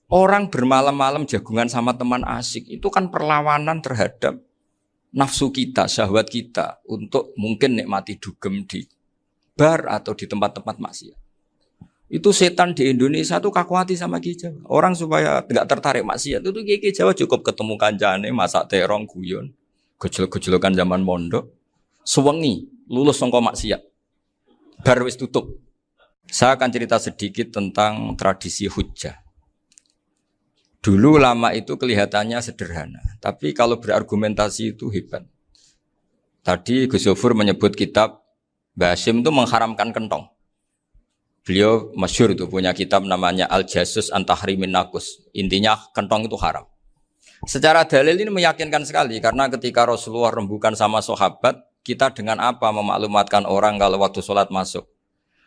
Orang bermalam-malam jagungan sama teman asik itu kan perlawanan terhadap nafsu kita, syahwat kita untuk mungkin nikmati dugem di bar atau di tempat-tempat maksiat. Itu setan di Indonesia tuh kakuati sama Ki Jawa. Orang supaya nggak tertarik maksiat itu Ki Jawa cukup ketemu kancane masak terong guyon, gejol-gejolokan zaman mondok, sewengi lulus sangka maksiat. Bar wis tutup. Saya akan cerita sedikit tentang tradisi hujjah. Dulu lama itu kelihatannya sederhana, tapi kalau berargumentasi itu hebat. Tadi Gus Zofur menyebut kitab Mbah Hasyim itu mengharamkan kentong. Beliau masyhur itu punya kitab namanya Al-Jasus an Tahrimin Nakus. Intinya kentong itu haram. Secara dalil ini meyakinkan sekali karena ketika Rasulullah rembukan sama sahabat, kita dengan apa memaklumatkan orang kalau waktu sholat masuk.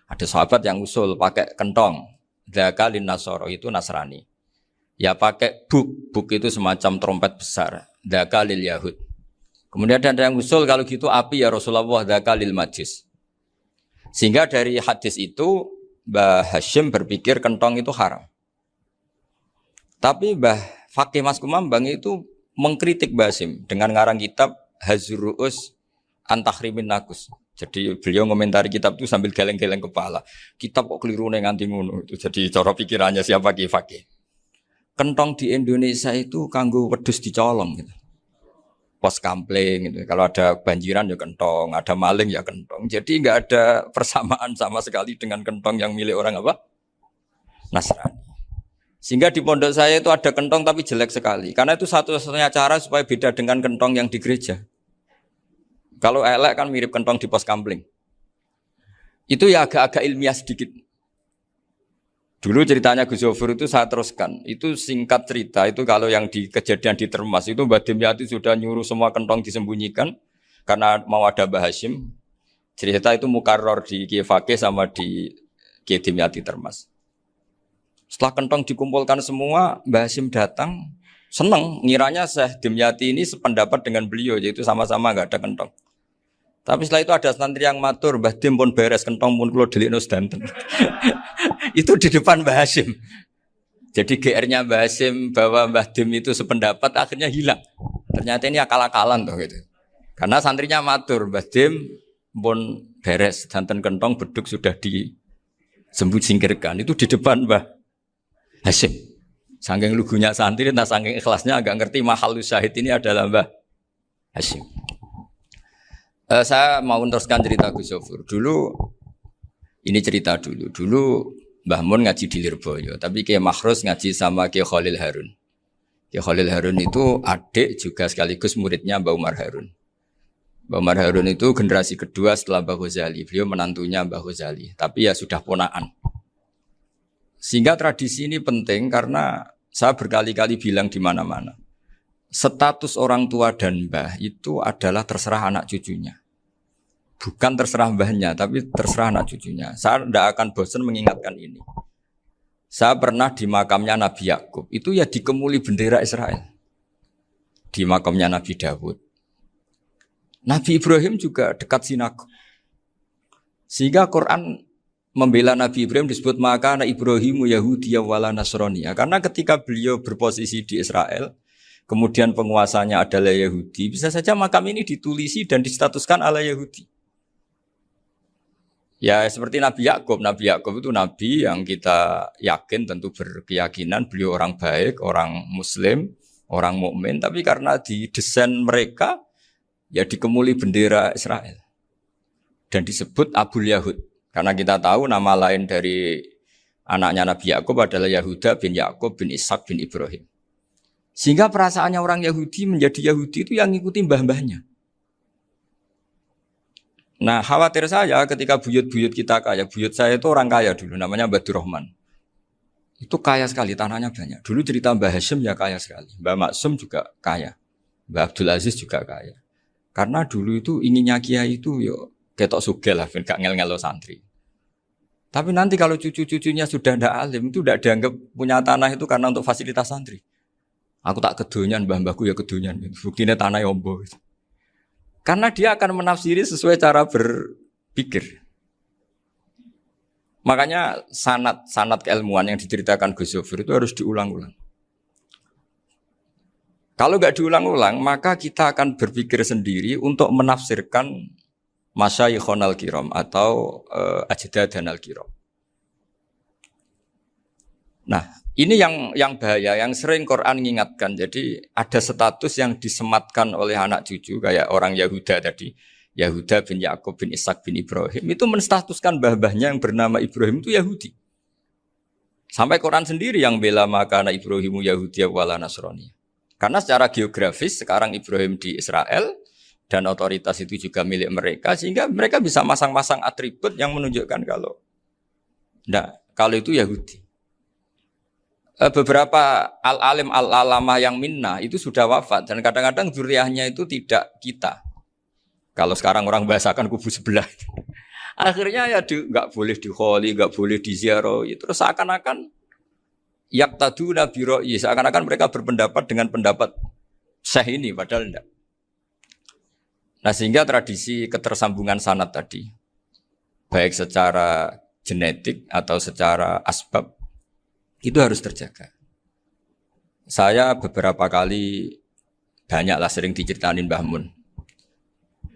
Ada sahabat yang usul pakai kentong. Dzaka lin nasara itu Nasrani. Ya pakai buk itu semacam trompet besar. Dzaka lil Yahud. Kemudian ada yang usul kalau gitu api ya Rasulullah dzaka lil Majus. Sehingga dari hadis itu Mbah Hasyim berpikir kentong itu haram. Tapi Mbah Fakih Mas Kumambang itu mengkritik Mbah Hasyim dengan ngarang kitab Hazruus an Tahrimin Nakus. Jadi beliau komentari kitab itu sambil geleng-geleng kepala. Kitab kok keliru nganti ngono itu. Jadi cara pikirannya siapa Ki Fakih. Kentong di Indonesia itu kanggo wedhus dicolong gitu. Pos kampling gitu. Kalau ada banjiran ya kentong, ada maling ya kentong. Jadi enggak ada persamaan sama sekali dengan kentong yang milik orang apa? Nasrani. Sehingga di pondok saya itu ada kentong tapi jelek sekali. Karena itu satu-satunya cara supaya beda dengan kentong yang di gereja. Kalau elek kan mirip kentong di pos kampling. Itu ya agak-agak ilmiah sedikit. Dulu ceritanya Gus Zofur itu saya teruskan. Itu singkat cerita, itu kalau yang di kejadian di Termas itu Mbah Dimyati sudah nyuruh semua kentong disembunyikan karena mau ada Mbah Hasyim. Cerita itu mukarrar di Kiai Fakih sama di Kiai Dimyati Termas. Setelah kentong dikumpulkan semua, Mbah Hasyim datang, seneng, ngiranya Syekh Dimyati ini sependapat dengan beliau, yaitu sama-sama enggak ada kentong. Tapi setelah itu ada santri yang matur, Mbah Dim pun beres kentong pun kula delikno sedanten. Itu di depan Mbah Hasyim. Jadi GR-nya Mbah Hasyim bahwa Mbah Dim itu sependapat akhirnya hilang. Ternyata ini akal-akalan toh gitu. Karena santrinya matur, Mbah Dim pun beres sedanten kentong beduk sudah disingkirkan. Itu di depan Mbah Hasyim. Saking lugunya santri, nah saking ikhlasnya agak ngerti mahalus syahid ini adalah Mbah Hasyim. Saya mau meneruskan cerita Gus Zofur. Dulu, ini cerita dulu. Dulu Mbah Mun ngaji di Lirboyo, tapi Kiai Makhrus ngaji sama Kiai Khalil Harun. Kiai Khalil Harun itu adik juga sekaligus muridnya Mbah Umar Harun. Mbah Umar Harun itu generasi kedua setelah Mbah Ghazali. Beliau menantunya Mbah Ghazali, tapi ya sudah ponaan. Sehingga tradisi ini penting karena saya berkali-kali bilang di mana-mana. Status orang tua dan mbah itu adalah terserah anak cucunya. Bukan terserah mbahnya, tapi terserah anak cucunya. Saya tidak akan bosan mengingatkan ini. Saya pernah di makamnya Nabi Yakub, itu ya dikemuli bendera Israel. Di makamnya Nabi Dawud. Nabi Ibrahim juga dekat sinagog. Sehingga Quran membela Nabi Ibrahim disebut maka anak Ibrahimu Yahudiyya wala Nasraniyya. Karena ketika beliau berposisi di Israel, kemudian penguasanya adalah Yahudi, bisa saja makam ini ditulisi dan distatuskan ala Yahudi. Ya seperti Nabi Yakub. Nabi Yakub itu nabi yang kita yakin tentu berkeyakinan beliau orang baik, orang muslim, orang mukmin, tapi karena di desain mereka ya dikemuli bendera Israel. Dan disebut Abul Yahud. Karena kita tahu nama lain dari anaknya Nabi Yakub adalah Yahuda bin Yakub bin Ishak bin Ibrahim. Sehingga perasaannya orang Yahudi menjadi Yahudi itu yang ngikuti mbah-mbahnya. Nah khawatir saya ketika buyut-buyut kita kaya. Buyut saya itu orang kaya dulu, namanya Mbah Durrahman. Itu kaya sekali, tanahnya banyak. Dulu cerita Mbah Hasyim ya kaya sekali. Mbah Maksum juga kaya. Mbah Abdul Aziz juga kaya. Karena dulu itu inginnya kiai itu yo ketok sugih lah, gak ngel-ngelo santri. Tapi nanti kalau cucu-cucunya sudah ndak alim, itu ndak dianggap punya tanah itu karena untuk fasilitas santri. Aku tak kedonyan, mbah-mbahku ya kedonyan. Buktinya tanah yombo. Karena dia akan menafsiri sesuai cara berpikir. Makanya sanad keilmuan yang diceritakan Gus Zofir itu harus diulang-ulang. Kalau nggak diulang-ulang, maka kita akan berpikir sendiri untuk menafsirkan masyayikhon al-kiram atau ajdadan al-kiram. Nah, ini yang bahaya, yang sering Quran mengingatkan. Jadi ada status yang disematkan oleh anak cucu kayak orang Yahuda tadi. Yahuda bin Yakub bin Ishak bin Ibrahim itu menstatuskan mbah-mbahnya yang bernama Ibrahim itu Yahudi. Sampai Quran sendiri yang bela makana Ibrahimu Yahudi wala Nasrani. Karena secara geografis sekarang Ibrahim di Israel dan otoritas itu juga milik mereka sehingga mereka bisa masang-masang atribut yang menunjukkan kalau itu Yahudi. Beberapa al-alim al-alamah yang minnah itu sudah wafat dan kadang-kadang zuriyahnya itu tidak kita. Kalau sekarang orang bahasakan kubu sebelah. Akhirnya ya nggak boleh dikholi, nggak boleh diziarah. Terus seakan-akan yaktaduna biroi, seakan-akan mereka berpendapat dengan pendapat syekh ini, padahal tidak. Nah sehingga tradisi ketersambungan sanad tadi, baik secara genetik atau secara asbab, itu harus terjaga. Saya beberapa kali banyaklah sering diceritain Mbah Mun.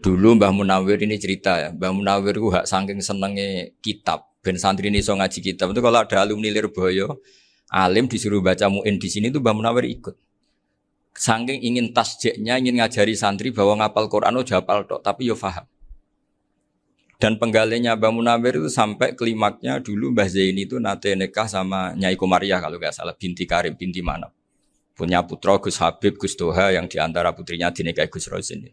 Dulu Mbah Munawir ini cerita ya, Mbah Munawir itu saking senenge kitab, ben santri ini so ngaji kitab. Itu kalau ada alumni Lirboyo, alim disuruh baca muin di sini itu Mbah Munawir ikut. Saking ingin tasjiknya, ingin ngajari santri bahwa ngapal Quran itu hafal tok, tapi yo paham. Dan penggalinya Mbah Munawir itu sampai klimaknya dulu Mbah Zaini itu nate nikah sama Nyai Komariah kalau nggak salah, binti Karim, binti Manap. Punya putra Gus Habib, Gus Toha yang diantara putrinya dinikahi Gus Rozin.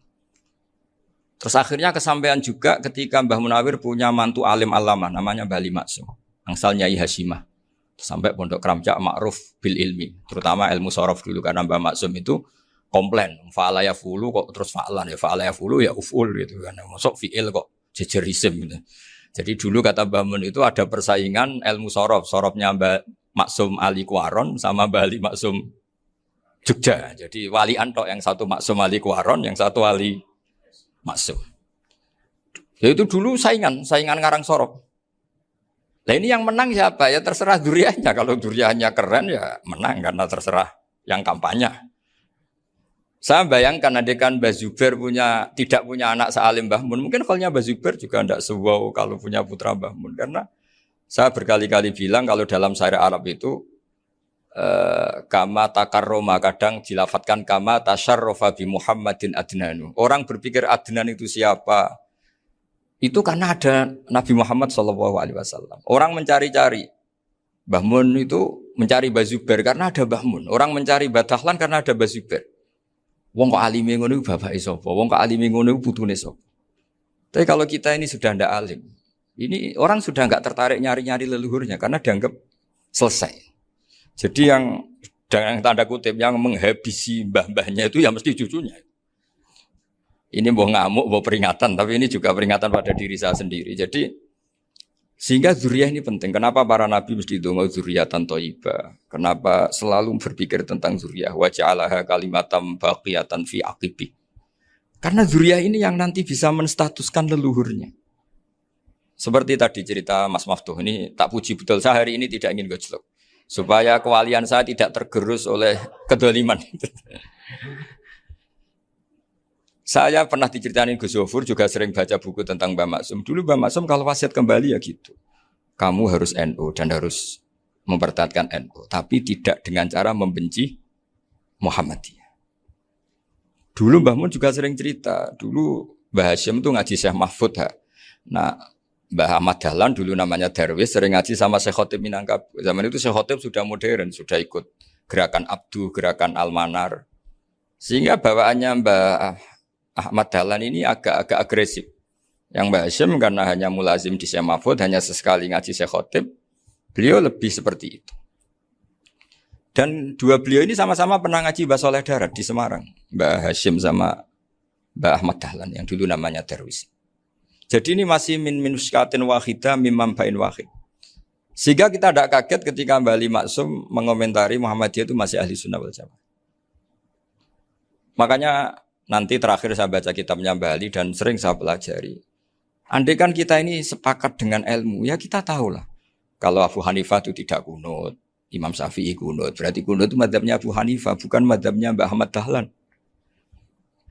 Terus akhirnya kesampaian juga ketika Mbah Munawir punya mantu alim alama namanya Mbah Ali Maksum, angsal Nyai Hasyimah. Sampai Pondok Kramjak makruf bil ilmi, terutama ilmu sorof dulu karena Mbah Maksum itu komplain, fa'ala ya fulu kok terus fa'lan ya fa'ala ya fulu ya uful gitu kan. Masuk fi'il kok jejer isim gitu. Jadi dulu kata Mbah Mun itu ada persaingan ilmu sorof, sorofnya Mbah Maksum Ali Kuaron sama Mbah Ali Maksum Jogja. Jadi wali antok yang satu Maksum Ali Kuaron, yang satu Ali Maksum. Ya itu dulu saingan ngarang sorok. Nah ini yang menang siapa? Ya terserah duriannya. Kalau duriannya keren ya menang karena terserah yang kampanye. Saya bayangkan adekan Mbah Zubair tidak punya anak sealim Mbah Mun. Mungkin kalau Mbah Zubair juga tidak sewow kalau punya putra Mbah Mun. Karena saya berkali-kali bilang kalau dalam syair Arab itu kama takarroma kadang dilafatkan kama tasyarrofa bi Muhammadin adnanu. Orang berpikir Adnan itu siapa? Itu karena ada Nabi Muhammad SAW. Orang mencari-cari Mbah Mun itu mencari Mbah Zubair karena ada Mbah Mun. Orang mencari Mbah Dahlan karena ada Mbah Zubair. Wong kok alime ngono iku bapake sapa? Wong kok alime ngono iku putune sapa? Tapi kalau kita ini sudah ndak alim, ini orang sudah nggak tertarik nyari-nyari leluhurnya karena dianggap selesai. Jadi yang tanda kutip yang menghabisi mbah-mbahnya itu ya mesti cucunya. Ini mau ngamuk, mau peringatan, tapi ini juga peringatan pada diri saya sendiri. Jadi sehingga zuriyah ini penting. Kenapa para nabi mesti donga zuriyatan thayyibah? Kenapa selalu berpikir tentang zuriyah? Wa ja'alaha kalimatam baqiyatan fi aqibi. Karena zuriyah ini yang nanti bisa menstatuskan leluhurnya. Seperti tadi cerita Mas Maftuh ini tak puji betul. Saya hari ini tidak ingin gojlok. Supaya kewalian saya tidak tergerus oleh kedoliman. Saya pernah diceritain Gus Zofur juga sering baca buku tentang Mbah Maksum. Dulu Mbah Maksum kalau wasiat kembali ya gitu. Kamu harus NU dan harus mempertahankan NU. Tapi tidak dengan cara membenci Muhammadiyah. Dulu Mbah Mun juga sering cerita. Dulu Mbah Hasyim itu ngaji Syekh Mahfud. Nah Mbah Ahmad Dahlan dulu namanya Darwis sering ngaji sama Syekh Khotib Minangkabau. Zaman itu Syekh Khotib sudah modern. Sudah ikut gerakan Abdu, gerakan Almanar. Sehingga bawaannya Mbah Ahmad Dahlan ini agak agresif. Yang Mbah Hasyim karena hanya mulazim di Syekh Mahfud, hanya sesekali ngaji Syekh Khotib, beliau lebih seperti itu. Dan dua beliau ini sama-sama pernah ngaji Mbah Soleh Darat di Semarang. Mbah Hasyim sama Mbah Ahmad Dahlan yang dulu namanya Darwis. Jadi ini masih min minuskatin wahidah mimam bain wahid. Sehingga kita tidak kaget ketika Mbah Ali Maksum mengomentari Muhammadiyah itu masih ahli sunnah wal jamaah. Makanya nanti terakhir saya baca kitabnya Mbah Ali dan sering saya pelajari. Andai kan kita ini sepakat dengan ilmu, ya kita tahulah. Kalau Abu Hanifah itu tidak kunut, Imam Syafi'i kunut. Berarti kunut itu mazhabnya Abu Hanifah, bukan mazhabnya Mbah Ahmad Dahlan.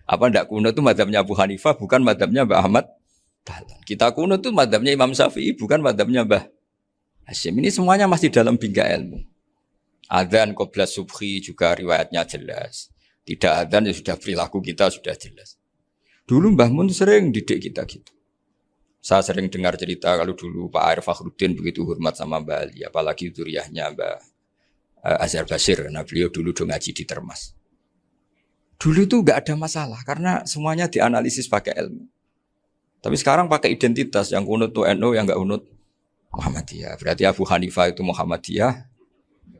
Apa ndak kunut itu mazhabnya Abu Hanifah, bukan mazhabnya Mbah Ahmad Dahlan. Kita kunut itu mazhabnya Imam Syafi'i, bukan mazhabnya Mbah Hasyim. Ini semuanya masih dalam bingkai ilmu. Adzan qabla subhi juga riwayatnya jelas. Tidak adzan ya sudah perilaku kita sudah jelas. Dulu Mbah Mun sering didik kita gitu. Saya sering dengar cerita kalau dulu Pak Arif Fakhruddin begitu hormat sama Mbah Ali, apalagi zuriyahnya Mbah Azhar Basir, karena beliau dulu do ngaji di Termas. Dulu itu enggak ada masalah karena semuanya dianalisis pakai ilmu. Tapi sekarang pakai identitas, yang kunut tuh NU, yang enggak kunut Muhammadiyah. Berarti Abu Hanifah itu Muhammadiyah,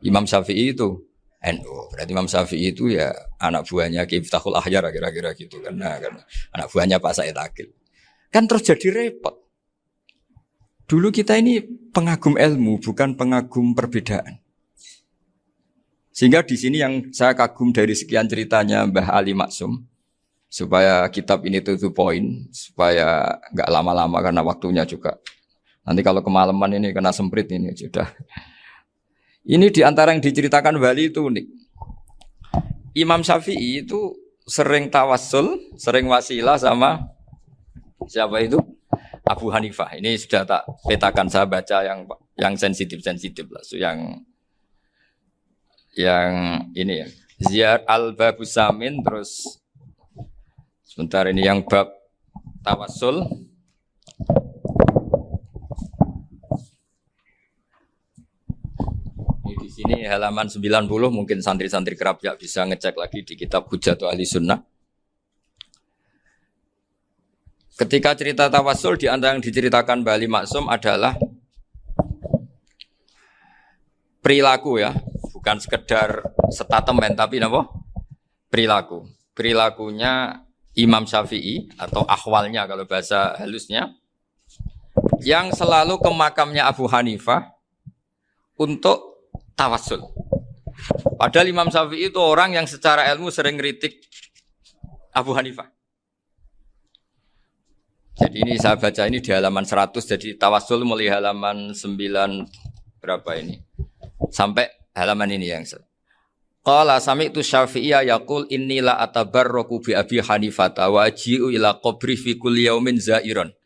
Imam Syafi'i itu NU. Berarti Imam Syafi'i itu ya anak buahnya Ki Miftahul Ahyar kira-kira gitu kan anak buahnya Pak Said Akil. Kan terus jadi repot. Dulu kita ini pengagum ilmu, bukan pengagum perbedaan. Sehingga di sini yang saya kagum dari sekian ceritanya Mbah Ali Maksum, supaya kitab ini to the point, supaya nggak lama-lama karena waktunya juga. Nanti kalau kemalaman ini kena semprit ini sudah. Ini diantara yang diceritakan Bali itu unik. Imam Syafi'i itu sering tawassul, sering wasilah sama siapa itu? Abu Hanifah. Ini sudah tak petakan, saya baca yang sensitif lah. So, yang ini ya. Ziyar al-Babus Samin, terus sebentar ini yang bab tawassul. Ini di sini halaman 90, mungkin santri-santri kerap ya bisa ngecek lagi di kitab Hujatul Ahli Sunnah. Ketika cerita tawassul, di antara yang diceritakan Mbah Ali Maksum adalah perilaku ya, bukan sekedar statement tapi apa? Perilaku. Perilakunya Imam Syafi'i atau ahwalnya kalau bahasa halusnya, yang selalu ke makamnya Abu Hanifah untuk tawassul. Padahal Imam Syafi'i itu orang yang secara ilmu sering kritik Abu Hanifah. Jadi ini saya baca ini di halaman 100, jadi tawassul mulai halaman 9 berapa ini? Sampai halaman ini yang Qala sami'tu Syafi'iyya yaqul inni la atabarraku bi Abi Hanifah wa aji'u ila qabri fi kulli yaumin za'iran.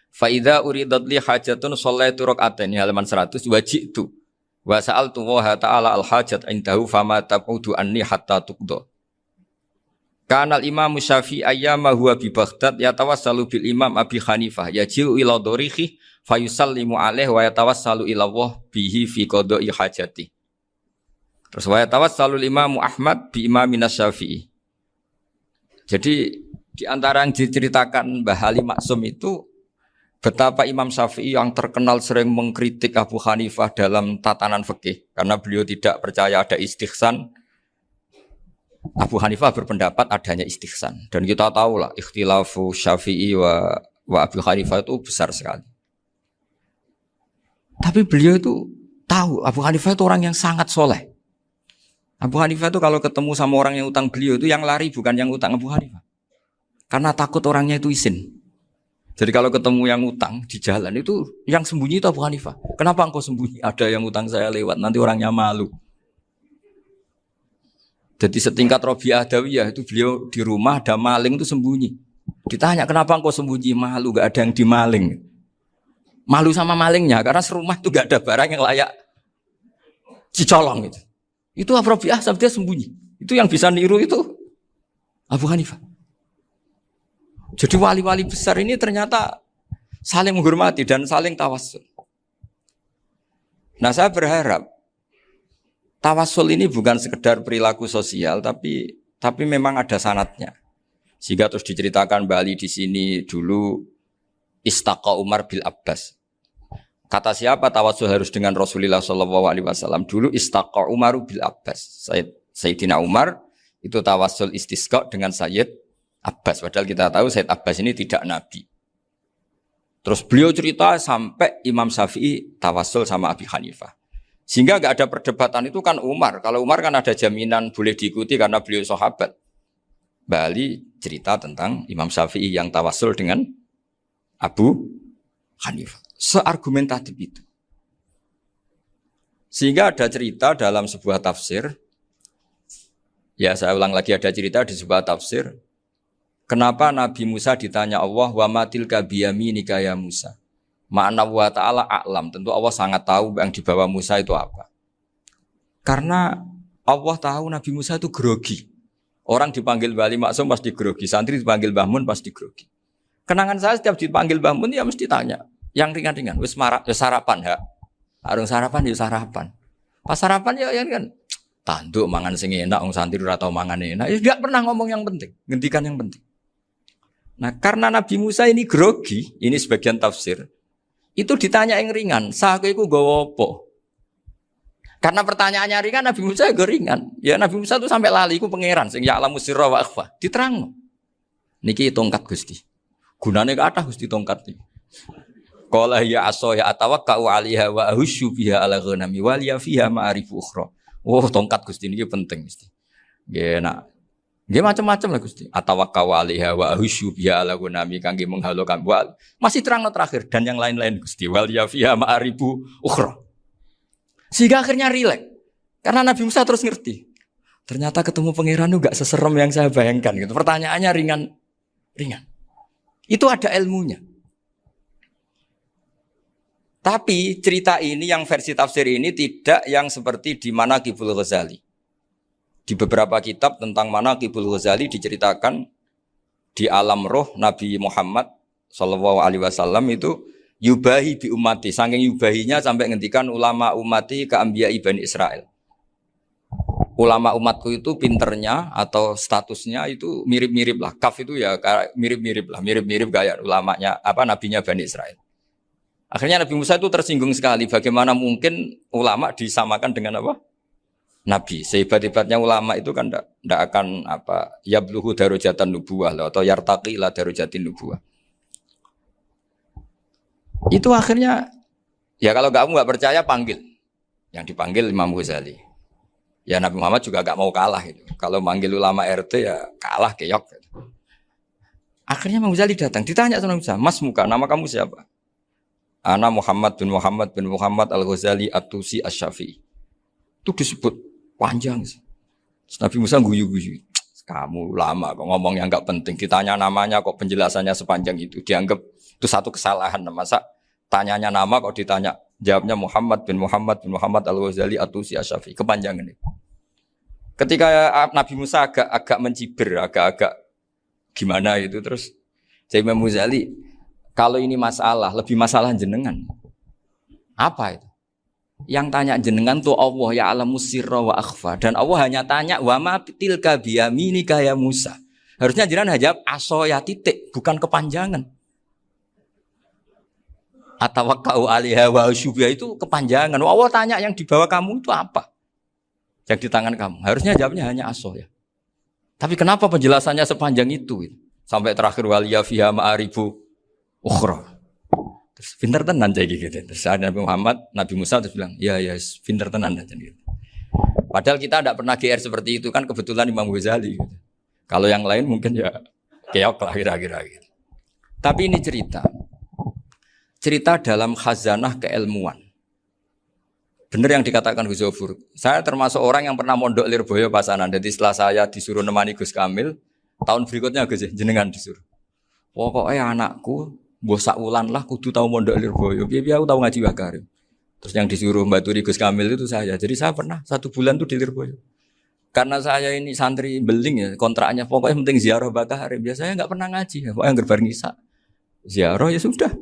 Fa idza uridat li hajatun shallaitu rak'atain, halaman 100, waji'tu wa sa'altu wa ta'ala al hajat indahu fama tab'udu anni hatta tuqda. Kanal Imam Syafi'i ayyama huwa bi Baghdad yatawassalu bil Imam Abi Hanifah yaji'u ila dorihi fayusallimu alaihi wa yatawassalu ila Allah bihi fi qada'i hajati. Terus wa yatawassalu Imam Ahmad bi Imaminas Syafi'i. Jadi di antara yang diceritakan Mbah Ali Maksum itu betapa Imam Syafi'i yang terkenal sering mengkritik Abu Hanifah dalam tatanan fikih karena beliau tidak percaya ada istihsan. Abu Hanifah berpendapat adanya istihsan, dan kita tahu lah ikhtilafu Syafi'i wa Abu Hanifah itu besar sekali. Tapi beliau itu tahu Abu Hanifah itu orang yang sangat soleh. Abu Hanifah itu kalau ketemu sama orang yang utang beliau itu yang lari bukan yang utang Abu Hanifah, karena takut orangnya itu izin. Jadi kalau ketemu yang utang di jalan itu yang sembunyi itu Abu Hanifah. Kenapa engkau sembunyi? Ada yang utang saya lewat, nanti orangnya malu. Jadi setingkat Robi'ah Adawiyah itu beliau di rumah ada maling itu sembunyi. Ditanya kenapa engkau sembunyi? Malu, gak ada yang dimaling. Malu sama malingnya karena serumah itu gak ada barang yang layak dicolong itu. Itu Robi'ah sampai dia sembunyi. Itu yang bisa niru itu Abu Hanifah. Jadi wali-wali besar ini ternyata saling menghormati dan saling tawassul. Nah saya berharap tawassul ini bukan sekedar perilaku sosial, tapi memang ada sanadnya. Sehingga terus diceritakan Bali di sini dulu istaqa Umar bil Abbas. Kata siapa tawassul harus dengan Rasulullah SAW? Dulu istaqa Umar bil Abbas. Sayyidina Umar itu tawassul istisqa dengan Sayyid Abbas. Padahal kita tahu Sayyid Abbas ini tidak nabi. Terus beliau cerita sampai Imam Syafi'i tawassul sama Abi Hanifah. Sehingga enggak ada perdebatan itu kan Umar. Kalau Umar kan ada jaminan boleh diikuti karena beliau sahabat. Bali cerita tentang Imam Syafi'i yang tawassul dengan Abu Hanifah. Seargumentatif itu. Sehingga ada cerita dalam sebuah tafsir, ya saya ulang lagi, ada cerita di sebuah tafsir, kenapa Nabi Musa ditanya Allah, wa matilka biyaminika ya Musa. Ma'ana wa ta'ala a'lam, tentu Allah sangat tahu yang dibawa Musa itu apa. Karena Allah tahu Nabi Musa itu grogi. Orang dipanggil Wali Maksum pasti grogi, santri dipanggil Mbah Mun pasti grogi. Kenangan saya setiap dipanggil Mbah Mun ya mesti tanya, yang ringan-ringan, wis sarapan ya. Arung sarapan ya sarapan. Pas sarapan ya kan tanduk mangan sing enak, wong santri ora tau mangan enak. Ya enggak pernah ngomong yang penting, ngendikan yang penting. Nah, karena Nabi Musa ini grogi, ini sebagian tafsir. Itu ditanya yang ringan, saku iku nggawa apa? Karena pertanyaannya ringan, Nabi Musa juga ringan. Ya Nabi Musa itu sampai lali, iku pangeran sing ya'lamu sirra wa akhfa. Diterangno. Niki tongkat Gusti. Gunane kathah Gusti tongkat iki. Qala ya aso ya atawakkau 'alaiha wa ahusyu biha 'ala ghanami wal ya fiha ma'arifu ukhra. Oh, tongkat Gusti niki penting mesti. Nggih nak. Nggih macam-macam lah Gusti. Atawakkau 'alaiha wa ahusyu biha 'ala ghanami kangge menghalo kambal. Masih terangno terakhir dan yang lain-lain Gusti. Wal ya fiha ma'arifu ukhra. Sehingga akhirnya rileks. Karena Nabi Musa terus ngerti. Ternyata ketemu pangeran itu gak seserem yang saya bayangkan gitu. Pertanyaannya ringan. Itu ada ilmunya. Tapi cerita ini yang versi tafsir ini tidak yang seperti di Manaqibul Ghazali. Di beberapa kitab tentang Manaqibul Ghazali diceritakan di alam roh Nabi Muhammad SAW itu yubahi bi ummati, saking yubahinya sampai ngendikan ulama ummati ke anbiya Bani Israel. Ulama umatku itu pinternya atau statusnya itu mirip-mirip lah. Kaf itu ya mirip-mirip lah, mirip-mirip kayak ulamanya nabinya Bani Israel. Akhirnya Nabi Musa itu tersinggung sekali. Bagaimana mungkin ulama disamakan dengan apa? Nabi. Sehebat-hebatnya ulama itu kan tidak akan yabluhu darajatan nubuwah atau yartaqi ila darajatin nubuwah. Itu akhirnya, ya kalau kamu nggak percaya panggil. Yang dipanggil Imam Ghazali. Ya Nabi Muhammad juga nggak mau kalah itu. Kalau manggil ulama RT ya kalah keok. Gitu. Akhirnya Imam Ghazali datang, ditanya sama Musa, Mas Muka, nama kamu siapa? Ana Muhammad bin Muhammad Al-Ghazali At-Tusi Asy-Syafi'i. Itu disebut panjang. Nabi Musa guyu-guyu. Kamu lama kok ngomong yang nggak penting. Ditanya namanya kok penjelasannya sepanjang itu. Dianggap itu satu kesalahan. Masa tanyanya nama kok ditanya. Jawabnya Muhammad bin Muhammad Al-Ghazali At-Tusi Asy-Syafi'i. Kepanjangan itu. Ketika Nabi Musa agak mencibir, agak gimana itu terus. Jadi Imam Ghazali, kalau ini masalah, lebih masalah jenengan. Apa itu? Yang tanya jenengan tuh Allah ya alamu sirra wa akhfa. Dan Allah hanya tanya wa ma tilka biyaminika ya Musa. Harusnya jenengan jawab aso ya titik, bukan kepanjangan. Atawakkau 'alaiha wa syubha itu kepanjangan. Allah tanya yang di bawah kamu itu apa? Yang di tangan kamu. Harusnya jawabnya hanya aso ya. Tapi kenapa penjelasannya sepanjang itu? Sampai terakhir waliya fiha ma'arifu ukhra. Terus pinter tenan jadi gitu. Terus ada Nabi Musa terus bilang, ya pinter tenan aja gitu. Padahal kita tidak pernah GR seperti itu kan kebetulan Imam Ghazali. Gitu. Kalau yang lain mungkin ya keok lah kira-kira gitu. Tapi ini cerita dalam khazanah keilmuan. Benar yang dikatakan Gus Zofur. Saya termasuk orang yang pernah mondok Lirboyo Pasanan. Jadi setelah saya disuruh nemani Gus Kamil, tahun berikutnya Gus jenengan disuruh. Pokoknya anakku mbok sak wulan lah kudu tau mondok Lirboyo. Piye-piye aku tau ngaji Wakarim. Terus yang disuruh mbaturi Gus Kamil itu saya. Jadi saya pernah 1 bulan tuh di Lirboyo. Karena saya ini santri beling ya, kontraknya pokoknya penting ziarah Bakarim. Biasanya enggak pernah ngaji, pokoknya gerbar ngisa. Ziarah ya sudah.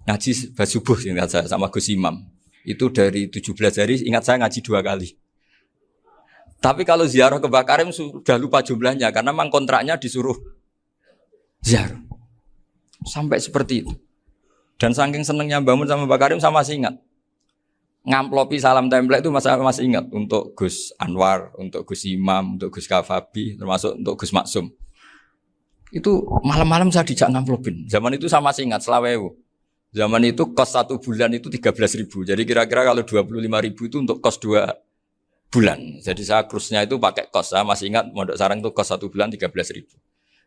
Ngaji subuh ingat saya sama Gus Imam. Itu dari 17 hari ingat saya ngaji 2 kali. Tapi kalau ziarah ke Bakarim sudah lupa jumlahnya karena memang kontraknya disuruh ziarah. Sampai seperti itu. Dan saking senengnya bangun sama Mbak Karim sama masih ingat. Ngamplopi salam template itu masih ingat untuk Gus Anwar, untuk Gus Imam, untuk Gus Kafabi, termasuk untuk Gus Maksum. Itu malam-malam saya dijak ngamplopin. Zaman itu saya masih ingat selawewu. Zaman itu kos 1 bulan itu 13.000. Jadi kira-kira kalau 25.000 itu untuk kos 2 bulan. Jadi saya krusnya itu pakai kos. Saya masih ingat Mondok Sarang itu kos 1 bulan 13.000.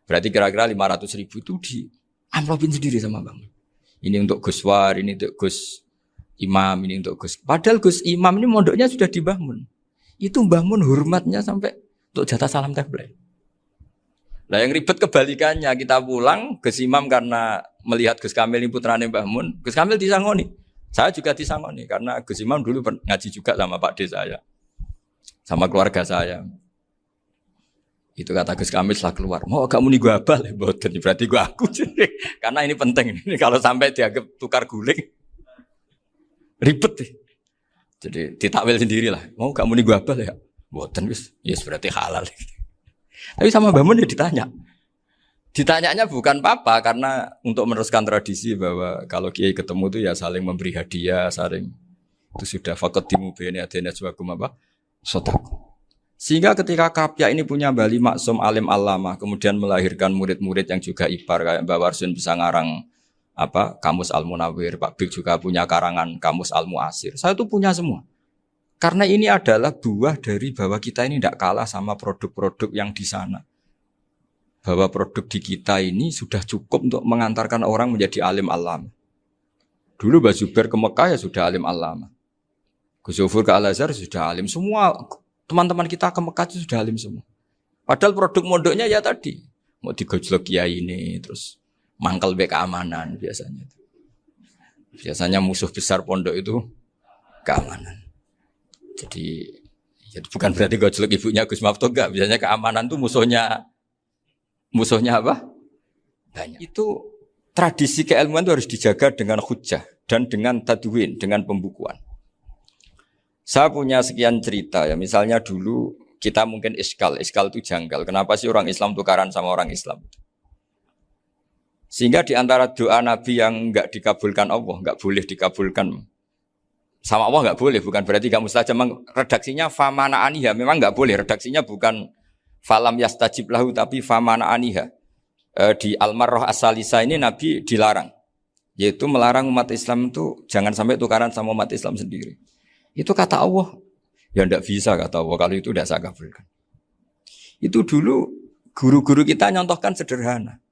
Berarti kira-kira 500.000 itu di amplopin sendiri sama Bang. Ini untuk Gus War, ini untuk Gus imam ini untuk Gus. Padahal Gus Imam ini mondoknya sudah di Mbah Mun. Itu Mbah Mun hormatnya sampai untuk jatah salam tabligh. Nah yang ribet kebalikannya, kita pulang Gus Imam karena melihat Gus Kamil ini putrane Mbah Mun, Gus Kamil disangoni. Saya juga disangoni karena Gus Imam dulu ngaji juga sama Pak D saya. Sama keluarga saya. Itu kata Gus Kamil setelah keluar, mau agak muni gua abal, boten berarti gua aku. Karena ini penting. Ini kalau sampai dianggap tukar guling, ribet deh. Jadi ditakwil sendirilah. Mau gak muni gua abal ya, boten wis, yes berarti halal. Tapi sama Mbah Mun ya ditanya. Ditanyanya bukan apa karena untuk meneruskan tradisi bahwa kalau kiai ketemu itu ya saling memberi hadiah, saling itu sudah faqaddimu baina adana suwakum apa? Sedekah. Sehingga ketika Kapya ini punya Bali Maksum alim alama, kemudian melahirkan murid-murid yang juga ipar kayak Mbak Warsun bisa ngarang apa Kamus Al-Munawwir, Pak Bik juga punya karangan Kamus Al-Mu'asir. Saya itu punya semua. Karena ini adalah buah dari bahwa kita ini tidak kalah sama produk-produk yang di sana. Bahwa produk di kita ini sudah cukup untuk mengantarkan orang menjadi alim alama. Dulu Mbak Zubair ke Mekah ya sudah alim alama. Gus Zufur ke Al-Azhar sudah alim semua. Teman-teman kita ke Mekah itu sudah alim semua. Padahal produk mondoknya ya tadi. Mau digojlok kiai ini, terus mangkel be keamanan biasanya. Biasanya musuh besar pondok itu keamanan. Jadi bukan berarti gojlok ibunya Gus Maftuh enggak. Biasanya keamanan itu musuhnya apa? Banyak. Itu tradisi keilmuan itu harus dijaga dengan hujjah dan dengan tadwin, dengan pembukuan. Saya punya sekian cerita ya, misalnya dulu kita mungkin iskal itu janggal. Kenapa sih orang Islam tukaran sama orang Islam? Sehingga di antara doa Nabi yang enggak dikabulkan Allah, enggak boleh dikabulkan sama Allah enggak boleh, bukan berarti enggak mustajab. Redaksinya famana aniha, memang enggak boleh. Redaksinya bukan falam yastajib lahu tapi famana aniha. Di Al-Marrah As-Salisa ini Nabi dilarang, yaitu melarang umat Islam itu jangan sampai tukaran sama umat Islam sendiri. Itu kata Allah, ya tidak bisa kata Allah, kalau itu tidak saya kabulkan. Itu dulu guru-guru kita nyontohkan sederhana.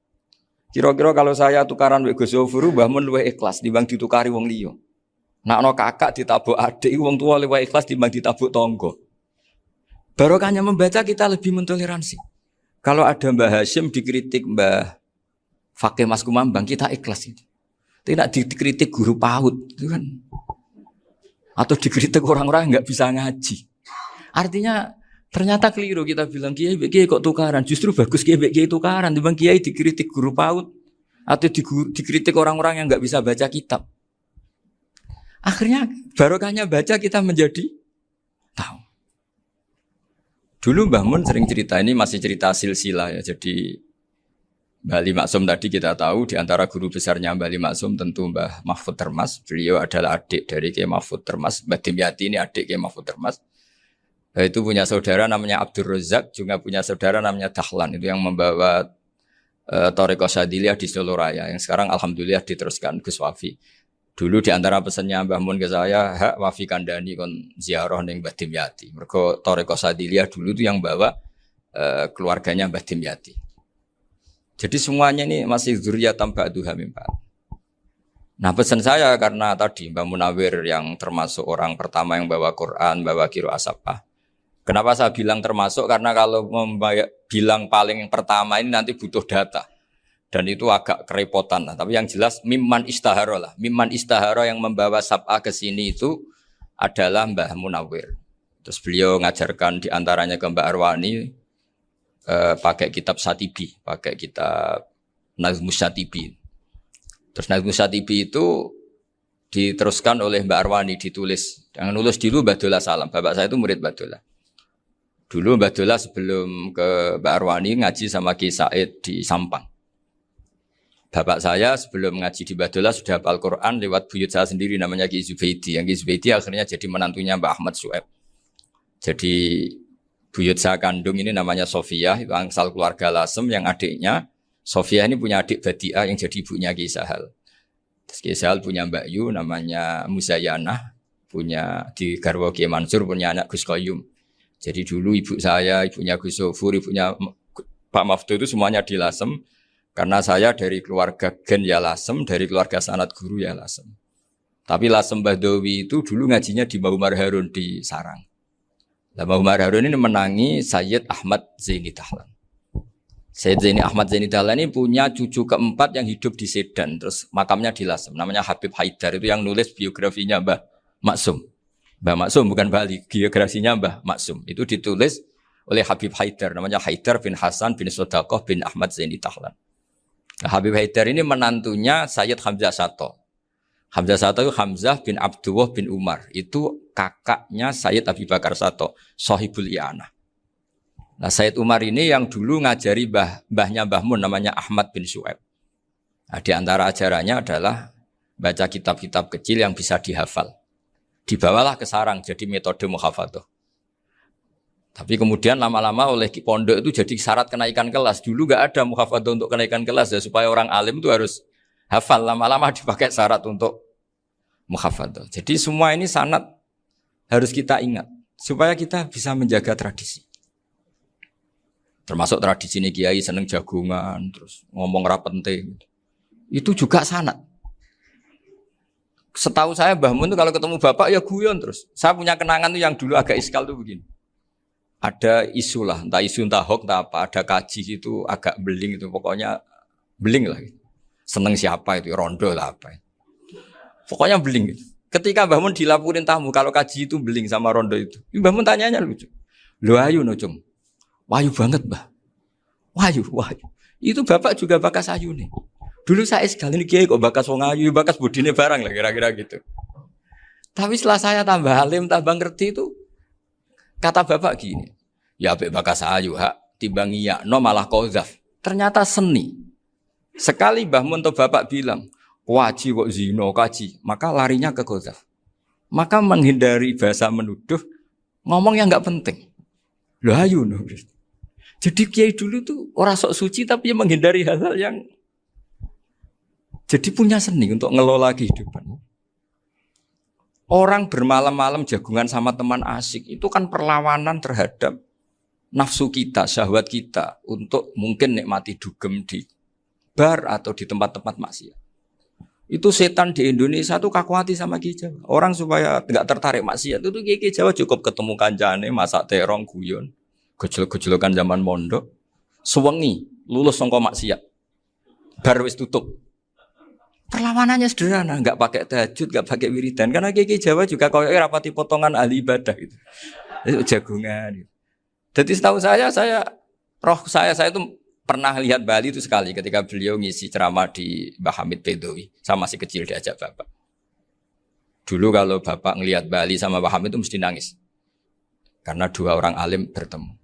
Kira-kira kalau saya tukaran wek Gus Zofuru, Mbah Mun luwih ikhlas dibanding ditukari wong liya. Nakno kakak ditabuk adik, wong tua luwih ikhlas dibanding ditabuk tonggo. Barokahnya membaca kita lebih mentoleransi. Kalau ada Mbah Hashim dikritik Mbah Fakih Mas Kumambang, kita ikhlas itu. Tidak dikritik guru PAUD, itu kan. Atau dikritik orang-orang nggak bisa ngaji. Artinya ternyata keliru kita bilang kiai kok tukaran. Justru bagus kiai tukaran. Dibanding kiai dikritik guru PAUD atau dikritik orang-orang yang nggak bisa baca kitab. Akhirnya barokahnya baca kita menjadi tahu. Dulu Mbah Mun sering cerita, ini masih cerita silsilah ya. Jadi Bali Maksum tadi kita tahu di antara guru besarnya Bali Maksum tentu Mbah Mahfud Termas. Beliau adalah adik dari Kiai Mahfud Termas. Mbah Dimyati ini adik Kiai Mahfud Termas. Itu punya saudara namanya Abdur Razak, juga punya saudara namanya Dahlan. Itu yang membawa Thariqah Syadziliyah di Solo Raya. Yang sekarang alhamdulillah diteruskan Gus Wafi. Dulu di antara pesannya Mbah Mun ke saya, hak Wafi kandani kon ziarah ning Mbah Dimyati. Mergo Thariqah Syadziliyah dulu itu yang bawa keluarganya Mbah Dimyati. Jadi semuanya ini masih dzurriyyatan ba'duha min ba'd. Nah pesan saya karena tadi Mbah Munawwir yang termasuk orang pertama yang bawa Quran, bawa qiraah sab'ah. Kenapa saya bilang termasuk? Karena kalau bilang paling pertama ini nanti butuh data. Dan itu agak kerepotan lah. Tapi yang jelas mimman istahara lah. Mimman istahara yang membawa sab'ah ke sini itu adalah Mbah Munawwir. Terus beliau ngajarkan diantaranya ke Mbak Arwani, pakai kitab Satibi, pakai kitab Nazmus Satibi. Terus Nazmus Satibi itu diteruskan oleh Mbak Arwani, ditulis. Yang nulis dulu Mbak Dola Salam. Bapak saya itu murid Mbak Dola. Dulu Mbak Dola sebelum ke Mbak Arwani ngaji sama Ki Said di Sampang. Bapak saya sebelum ngaji di Mbak Dola sudah hafal Quran lewat buyut saya sendiri namanya Ki Zubaidi. Yang Ki Zubaidi akhirnya jadi menantunya Mbak Ahmad Su'eb. Jadi buyut saya kandung ini namanya Sofia, itu angsal keluarga Lasem yang adiknya. Sofia ini punya adik Badi'ah yang jadi ibunya Ki Sahal. Terus Ki Sahal punya Mbak Yu namanya Muzayanah, punya di Garwa Ki Mansur punya anak Gus Qayyum. Jadi dulu ibu saya, ibunya Gus Zofur, ibunya Pak Maftuh itu semuanya di Lasem. Karena saya dari keluarga Gen ya Lasem, dari keluarga sanad guru ya Lasem. Tapi Lasem Bahdawi itu dulu ngajinya di Mbah Umar Harun di Sarang. Nah, Mbah Umar Harun ini menangi Sayyid Ahmad Zaini Dahlan. Sayyid Zaini Ahmad Zaini Dahlan ini punya cucu keempat yang hidup di Sedan, terus makamnya di Lasem. Namanya Habib Haidar, itu yang nulis biografinya Mbah Maksum. Mbah Maksum bukan Bali, biografinya Mbah Maksum. Itu ditulis oleh Habib Haidar, namanya Haidar bin Hasan bin Sodaqoh bin Ahmad Zaini Dahlan. Nah, Habib Haidar ini menantunya Sayyid Hamzah Sato. Hamzah Sato itu Hamzah bin Abdullah bin Umar. Itu kakaknya Sayyid Abi Bakar Sato, Sohibul I'anah. Nah, Sayyid Umar ini yang dulu ngajari mbahnya Mbah Mun namanya Ahmad bin Syuaib. Nah, di antara ajarannya adalah baca kitab-kitab kecil yang bisa dihafal. Dibawalah ke sarang jadi metode muhafadzah. Tapi kemudian lama-lama oleh pondok itu jadi syarat kenaikan kelas. Dulu gak ada muhafadzah untuk kenaikan kelas ya, supaya orang alim itu harus hafal. Lama-lama dipakai syarat untuk muhafadzah. Jadi semua ini sanad harus kita ingat supaya kita bisa menjaga tradisi. Termasuk tradisi ini kiai seneng jagungan, terus ngomong ra penting. Itu juga sanad. Setahu saya Mbah Mun itu kalau ketemu bapak ya guyon terus. Saya punya kenangan tuh yang dulu agak iskal tuh begini. Ada isu lah, entah isu entah hoax entah apa, ada kaji itu agak beling itu, pokoknya beling lah. Seneng siapa itu, rondo lah apa. Pokoknya beling gitu. Ketika Mbah Mun dilaporin tamu kalau kaji itu beling sama rondo itu. Mbah Mun tanyanya lucu. Lho ayu no cung. Wahyu banget Mbah. Wahyu. Itu bapak juga bakas ayu nih. Dulu saya sekali ini kiai kok bakas wong ayu, bakas budine barang lah kira-kira gitu. Tapi setelah saya tambah alim, tambah ngerti itu, kata bapak gini, ya apik bakas ayu hak, timbang iya, no malah kozaf. Ternyata seni. Sekali Mbah Mun atau bapak bilang, waji kok zino kaji, maka larinya ke kozaf. Maka menghindari bahasa menuduh, ngomong yang nggak penting. Loh ayu no. Jadi kiai dulu tuh orang sok suci tapi menghindari hal-hal yang jadi punya seni untuk ngelola kehidupan. Orang bermalam-malam jagungan sama teman asik itu kan perlawanan terhadap nafsu kita, syahwat kita untuk mungkin nikmati dugem di bar atau di tempat-tempat maksiat. Itu setan di Indonesia tuh kakuati sama Ki Jawa. Orang supaya tidak tertarik maksiat itu Ki Jawa cukup ketemu kancane masak terong guyon, gejol-gejolokan zaman mondok, suwengi lulus sangka maksiat. Bar wis tutup. Perlawanannya sederhana, enggak pakai tahajud, enggak pakai wiridan. Karena Ki Jawa juga koyoke rapati potongan ahli ibadah gitu. Itu jagungan gitu. Jadi setahu saya itu pernah lihat Bali itu sekali ketika beliau ngisi ceramah di Mbah Hamid Bedowi. Saya masih kecil diajak bapak. Dulu kalau bapak ngelihat Bali sama Mbah Hamid itu mesti nangis. Karena dua orang alim bertemu.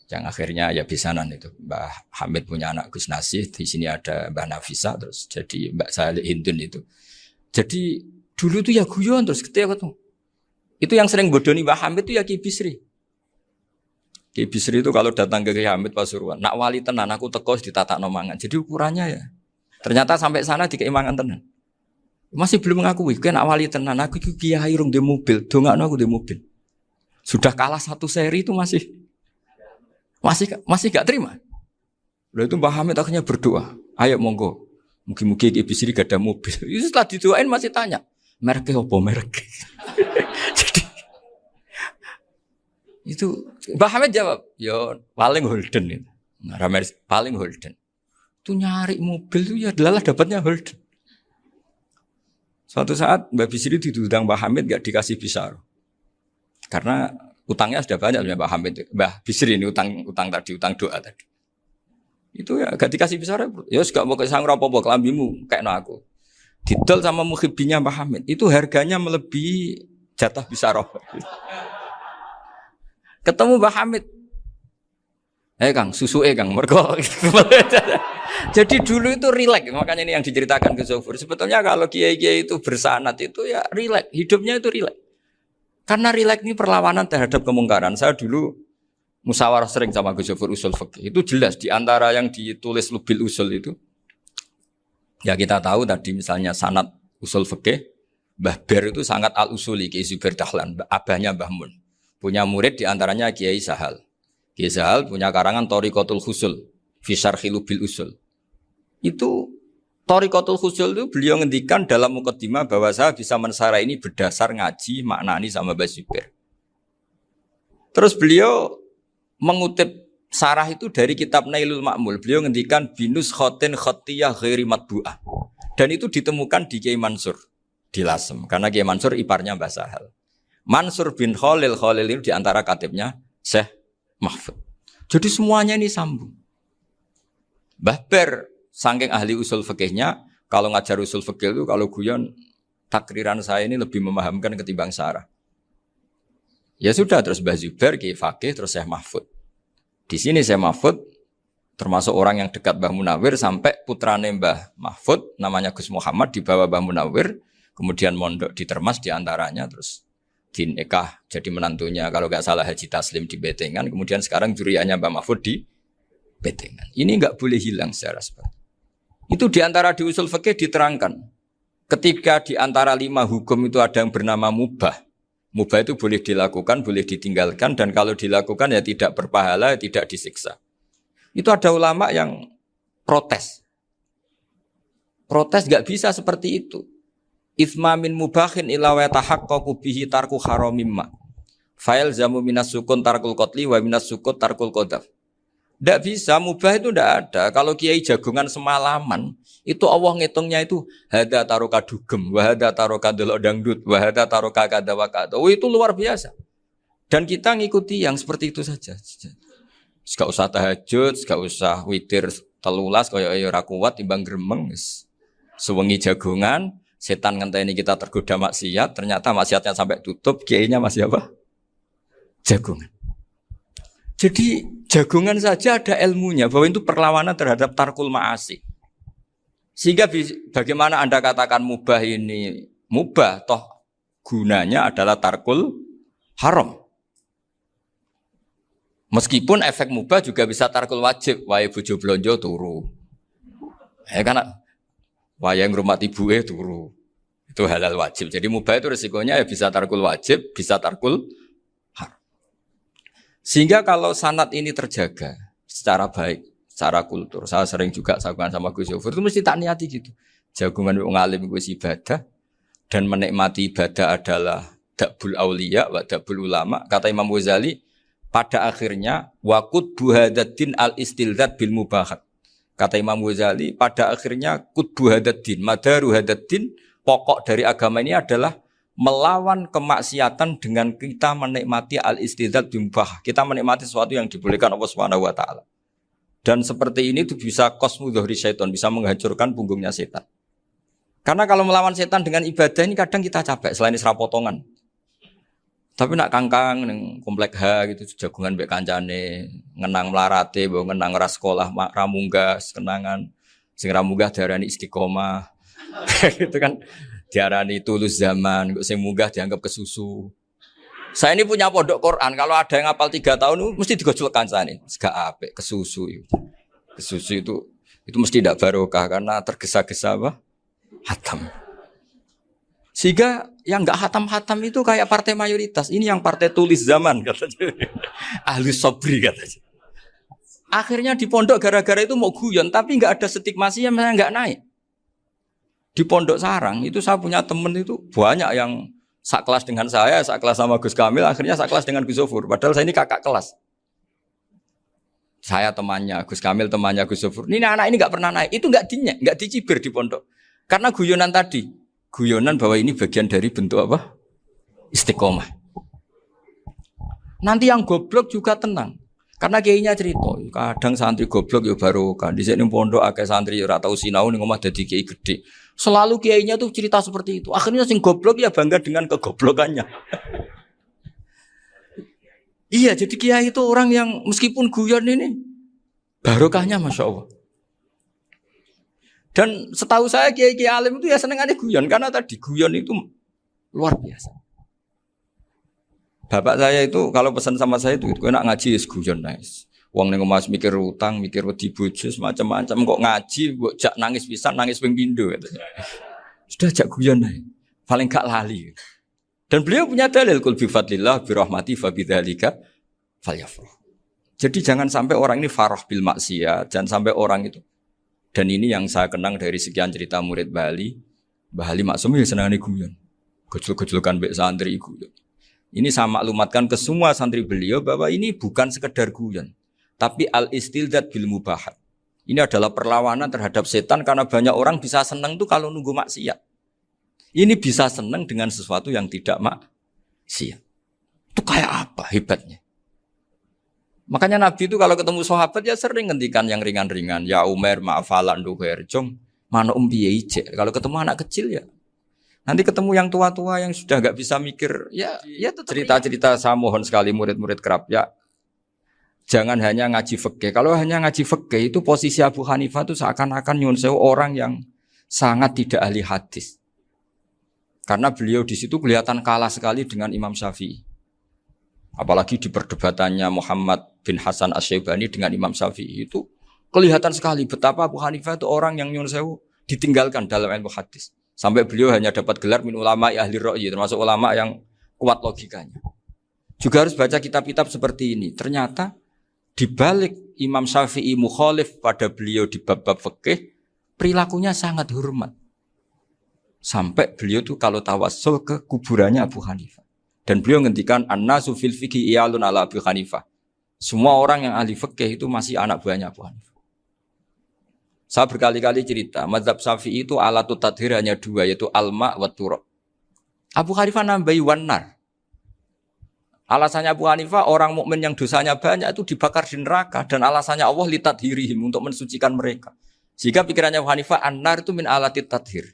Yang akhirnya ya bisanan itu. Mbah Hamid punya anak Gus Nasih, di sini ada Mbah Nafisa, terus jadi Mbak Salih Hindun itu. Jadi dulu tuh ya guyon terus ketika ketemu. Itu yang sering bodoni Mbah Hamid itu ya Ki Bisri. Ki Bisri itu kalau datang ke Ki Hamid Pasuruan, nak wali tenan aku teko ditata nomangan. Jadi ukurannya ya. Ternyata sampai sana di keimangan tenan. Masih belum mengakui, kan nak wali tenan aku itu kiai rung di mobil, dongakno aku di mobil. Sudah kalah satu seri itu masih gak terima. Lalu itu Mbah Hamid akhirnya berdoa, ayo monggo, mungkin-mungkin Ki Bisri gak ada mobil. Itu setelah didoain masih tanya, mereknya apa merek? Jadi itu Mbah Hamid jawab, yo paling Holden itu, paling Holden. Itu nyari mobil itu ya adalah dapatnya Holden. Suatu saat Mbah Bisri diundang Mbah Hamid gak dikasih bisar, karena utangnya sudah banyak Mbah Hamid, Mbah Bisri ini utang doa tadi. Itu ya gak dikasih besar ya gak mau kesang apa-apa kelambimu kayak aku. Didol sama muhibbinya Mbah Hamid. Itu harganya melebihi jatah bisaroh. Ketemu Mbah Hamid. Kang, susu Kang, mergo. Jadi dulu itu rileks, makanya ini yang diceritakan ke Zofur. Sebetulnya kalau kiai-kiai itu bersanad itu ya rileks, hidupnya itu rileks. Karena rileks ini perlawanan terhadap kemungkaran. Saya dulu musyawarah sering sama Gus Zofur usul fikih. Itu jelas di antara yang ditulis Lubil Usul itu. Ya kita tahu tadi misalnya sanad usul fikih, Mbah Ber itu sangat al-usuli Kiai Zubair Dahlan, abahnya Mbah Mun. Punya murid di antaranya Kiai Sahal. Kiai Sahal punya karangan Thariqatul Husul fi Syarhi Lubil Usul. Itu Thariqatul Husul itu beliau ngendikan dalam mukaddimah bahwa saya bisa mensarah ini berdasar ngaji maknani sama Mbah Zubair. Terus beliau mengutip sarah itu dari kitab Nailul Ma'mul. Beliau ngendikan binus khotin khotiyah ghairi matbu'ah. Dan itu ditemukan di Kiai Mansur di Lasem. Karena Kiai Mansur iparnya Mbah Sahal. Mansur bin Khalil itu diantara katibnya Syekh Mahfud. Jadi semuanya ini sambung. Mbah Ber saking ahli usul fikihnya, kalau ngajar usul fikih itu kalau guyon takriran saya ini lebih memahamkan ketimbang sarah. Ya sudah, terus Mbah Zubair, Kiai Fakih, terus Syekh Mahfud. Di sini Syekh Mahfud termasuk orang yang dekat Mbah Munawir sampai putrane Mbah Mahfud namanya Gus Muhammad dibawa Mbah Munawir, kemudian mondok di Termas diantaranya, terus dinikah jadi menantunya kalau nggak salah Haji Taslim di Betengan, kemudian sekarang juriannya Mbah Mahfud di Betengan. Ini nggak boleh hilang secara seperti itu. Diantara di usul fikih diterangkan ketika diantara 5 hukum itu ada yang bernama mubah. Mubah itu boleh dilakukan, boleh ditinggalkan, dan kalau dilakukan ya tidak berpahala, tidak disiksa. Itu ada ulama yang protes. Protes nggak bisa seperti itu. Ithma min mubahin ila wa tahaqqaqu bihi tarku haramimma. Fa'il zamu minas sukun tarkul qatli wa minas sukut tarkul qadaf. Tidak bisa, mubah itu tidak ada. Kalau kiai jagungan semalaman, itu Allah ngitungnya itu hada taroka dugem, wahada taroka delok dangdut, wahada taroka kada wakada. Oh, itu luar biasa. Dan kita ngikuti yang seperti itu saja. Gak usah tahajud, gak usah witir telulas, kaya ora kuat timbang gremeng. Sewengi jagungan, setan ngenteni kita tergoda maksiat, ternyata maksiatnya sampai tutup, kiainya masih apa? Jagungan. Jadi jagungan saja ada ilmunya bahwa itu perlawanan terhadap tarkul ma'asi. Sehingga bagaimana Anda katakan mubah ini mubah, toh gunanya adalah tarkul haram. Meskipun efek mubah juga bisa tarkul wajib, wae bojo blonjo turu. Ya kan wae ngrumat ibuke turu. Itu halal wajib. Jadi mubah itu resikonya ya bisa tarkul wajib, bisa tarkul haram. Sehingga kalau sanad ini terjaga secara baik, secara kultur, saya sering juga sakuan sama Gus Yofur, itu mesti tak niati gitu. Jagungan wong alim Gus ibadah dan menikmati ibadah adalah dabul auliya wa dabul ulama. Kata Imam Ghazali, pada akhirnya waqud buhadaddin al-istilzat bil mubahat. Kata Imam Ghazali, pada akhirnya qutbu hadaddin, madaru hadaddin, pokok dari agama ini adalah melawan kemaksiatan dengan kita menikmati al-istidzat bimubah. Kita menikmati sesuatu yang dibolehkan Allah Subhanahu wa taala. Dan seperti ini itu bisa qasmu dhuhri syaitan, bisa menghancurkan punggungnya setan. Karena kalau melawan setan dengan ibadah ini kadang kita capek selain isra potongan. Tapi nak kangkang ning komplek H gitu jagungan mbek kancane, ngenang melarate, mbok ngenang ra sekolah ramunggah, kenangan sing ramunggah diarani istiqomah. Gitu kan. Diarani tulus zaman, kok sing munggah dianggap kesusu. Saya ini punya pondok Quran, kalau ada yang hafal 3 tahun mesti digojlok kancane. Gak apik kesusu itu. Kesusu itu mesti tidak barokah karena tergesa-gesa apa? Hatam. Sehingga yang enggak hatam-hatam itu kayak partai mayoritas. Ini yang partai tulis zaman katanya. Ahli sabri katanya. Akhirnya di pondok gara-gara itu mau guyon tapi enggak ada stigmasi yang enggak naik. Di Pondok Sarang itu saya punya teman itu banyak yang sekelas dengan saya, sekelas sama Gus Kamil, akhirnya sekelas dengan Gus Sofur. Padahal saya ini kakak kelas. Saya temannya, Gus Kamil temannya Gus Sofur. Ini anak ini nggak pernah naik, itu nggak dicibir di pondok. Karena guyonan tadi, guyonan bahwa ini bagian dari bentuk apa? Istiqomah. Nanti yang goblok juga tenang. Karena kiainya cerita, kadang santri goblok ya barokah. Di sini pondok akeh santri ora tau sinau ning omah dadi kiai gede. Selalu kiainya tuh cerita seperti itu. Akhirnya sing goblok ya bangga dengan kegoblokannya. Iya, jadi kiai itu orang yang meskipun guyon ini barokahnya Masya Allah. Dan setahu saya kiai-kiai alim itu ya senengannya guyon karena tadi guyon itu luar biasa. Bapak saya itu kalau pesan sama saya itu enak ngaji ya guyon nice. Wong ning omah mikir utang, mikir wedi bojo macam-macam kok ngaji mbok jak nangis pisan, nangis ping pindho katanya. Sudah jak guyon ae. Paling gak lali. Dan beliau punya dalil kul bi fadlillah bi rahmati fa bidzalika falyafrah. Jadi jangan sampai orang ini farah bil maksiat, jangan sampai orang itu. Dan ini yang saya kenang dari sekian cerita murid Bali. Mbah Ali Maksum ya senangane guyon. Gojlok-gojlokan mbek santri guyon. Ini saya maklumatkan ke semua santri beliau bahwa ini bukan sekedar guyon, tapi al-istildad bil mubahat. Ini adalah perlawanan terhadap setan karena banyak orang bisa senang tuh kalau nunggu maksiat. Ini bisa senang dengan sesuatu yang tidak maksiat. Itu kayak apa hebatnya? Makanya Nabi itu kalau ketemu sahabat ya sering ngendikan yang ringan-ringan. Ya Umar ma'afalan duher jom. Mana piye ijek. Kalau ketemu anak kecil ya. Nanti ketemu yang tua-tua yang sudah enggak bisa mikir. Ya cerita-cerita saya mohon sekali murid-murid kerap ya. Jangan hanya ngaji fikih. Kalau hanya ngaji fikih itu posisi Abu Hanifah itu seakan-akan nyuwun sewu orang yang sangat tidak ahli hadis. Karena beliau di situ kelihatan kalah sekali dengan Imam Syafi'i. Apalagi di perdebatannya Muhammad bin Hasan Asy-Syaibani dengan Imam Syafi'i itu kelihatan sekali betapa Abu Hanifah itu orang yang nyuwun sewu ditinggalkan dalam ilmu hadis. Sampai beliau hanya dapat gelar min ulama ahli ra'yi, termasuk ulama yang kuat logikanya. Juga harus baca kitab-kitab seperti ini. Ternyata di balik Imam Syafi'i mukhalif pada beliau di bab-bab fikih, perilakunya sangat hormat. Sampai beliau tuh kalau tawassul ke kuburannya Abu Hanifah. Dan beliau ngendikan an-nasu fil fiqhi iyalun ala Abu Hanifah. Semua orang yang ahli fikih itu masih anak buahnya Abu Hanifah. Saya berkali-kali cerita, mazhab Syafi'i itu alatut tadhir hanya dua, yaitu al-ma' wa turab. Abu Hanifah nambahi wanar. Alasannya Abu Hanifah, orang mukmin yang dosanya banyak itu dibakar di neraka. Dan alasannya Allah litadhirihim, untuk mensucikan mereka. Sehingga pikirannya Abu Hanifah, an-nar itu min alatit tadhir.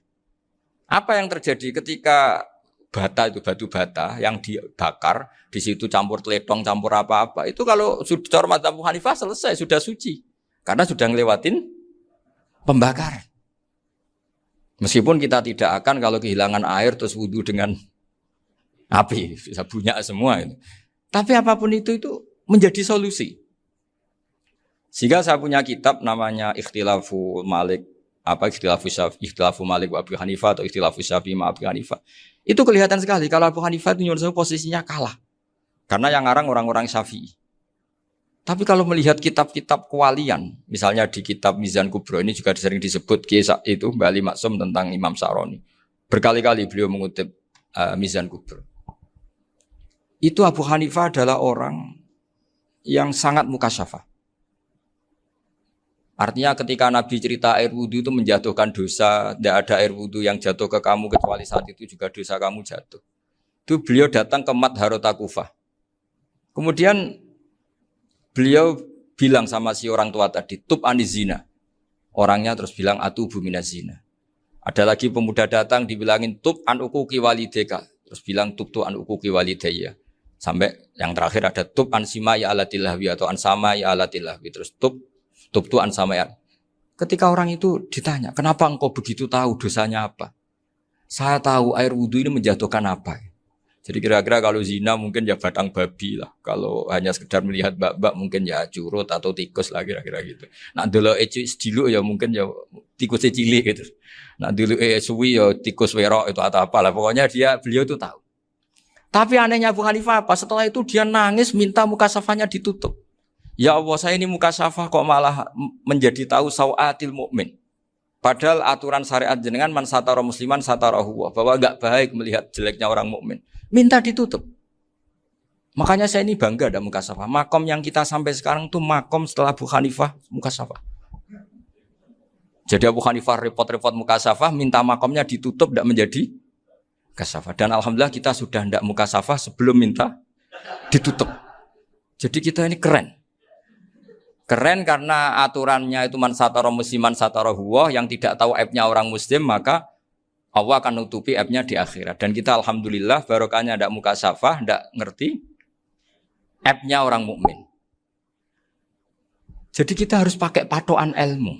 Apa yang terjadi ketika bata itu, batu bata yang dibakar, di situ campur teletong, campur apa-apa. Itu kalau sudah hormat Abu Hanifah selesai, sudah suci. Karena sudah ngelewatin pembakaran. Meskipun kita tidak akan kalau kehilangan air terus wudu dengan api, bisa bunyak semua itu. Tapi apapun itu menjadi solusi. Sehingga saya punya kitab namanya Ikhtilafu Malik, Ikhtilafu Malik wa Abu Hanifah atau Ikhtilafu Syafi'i ma Abu Hanifah. Itu kelihatan sekali kalau Abu Hanifah itu nyuruh posisinya kalah. Karena yang ngarang orang-orang Syafi'i. Tapi kalau melihat kitab-kitab kewalian, misalnya di kitab Mizan Kubro ini juga sering disebut kisah itu Mbah Ali Maksum tentang Imam Sa'roni. Berkali-kali beliau mengutip Mizan Kubro. Itu Abu Hanifah adalah orang yang sangat mukasyafah. Artinya ketika Nabi cerita air wudu itu menjatuhkan dosa, tidak ada air wudu yang jatuh ke kamu kecuali saat itu juga dosa kamu jatuh. Itu beliau datang ke Madharota Kufah. Kemudian beliau bilang sama si orang tua tadi, tub anizina. Orangnya terus bilang atubu minazina. Ada lagi pemuda datang dibilangin tub an ukuki walideka. Terus bilang tub tu an ukuki walidaya. Sampai yang terakhir ada tub an simai alatilahwi atau an samai alatilahwi. Terus tub tu an samai. Ketika orang itu ditanya, kenapa engkau begitu tahu dosanya apa? Saya tahu air wudu ini menjatuhkan apa. Jadi kira-kira kalau zina mungkin ya batang babi lah. Kalau hanya sekedar melihat bak-bak mungkin ya curut atau tikus lah kira-kira gitu. Nak dulu dulu ya mungkin ya tikus cilik gitu. Nak dulu suwi ya tikus werok itu atau apalah. Pokoknya beliau itu tahu. Tapi anehnya Abu Hanifah apa? Setelah itu dia nangis minta mukasafahnya ditutup. Ya Allah, saya ini mukasafah kok malah menjadi tahu sawatil mukmin. Padahal aturan syariat jenengan man satara musliman satarahu, bahwa enggak baik melihat jeleknya orang mukmin. Minta ditutup. Makanya saya ini bangga ada mukasafah. Makom yang kita sampai sekarang tuh makom setelah Abu Hanifah mukasafah. Jadi Abu Hanifah repot-repot mukasafah, minta makomnya ditutup tidak menjadi mukasafah. Dan alhamdulillah kita sudah tidak mukasafah sebelum minta ditutup. Jadi kita ini keren. Keren karena aturannya itu man satara musliman satara huwa, yang tidak tahu aibnya orang muslim maka Allah akan nutupi aibnya di akhirat. Dan kita alhamdulillah barokahnya tidak mukasafah, tidak ngerti aibnya orang mukmin. Jadi kita harus pakai patokan ilmu.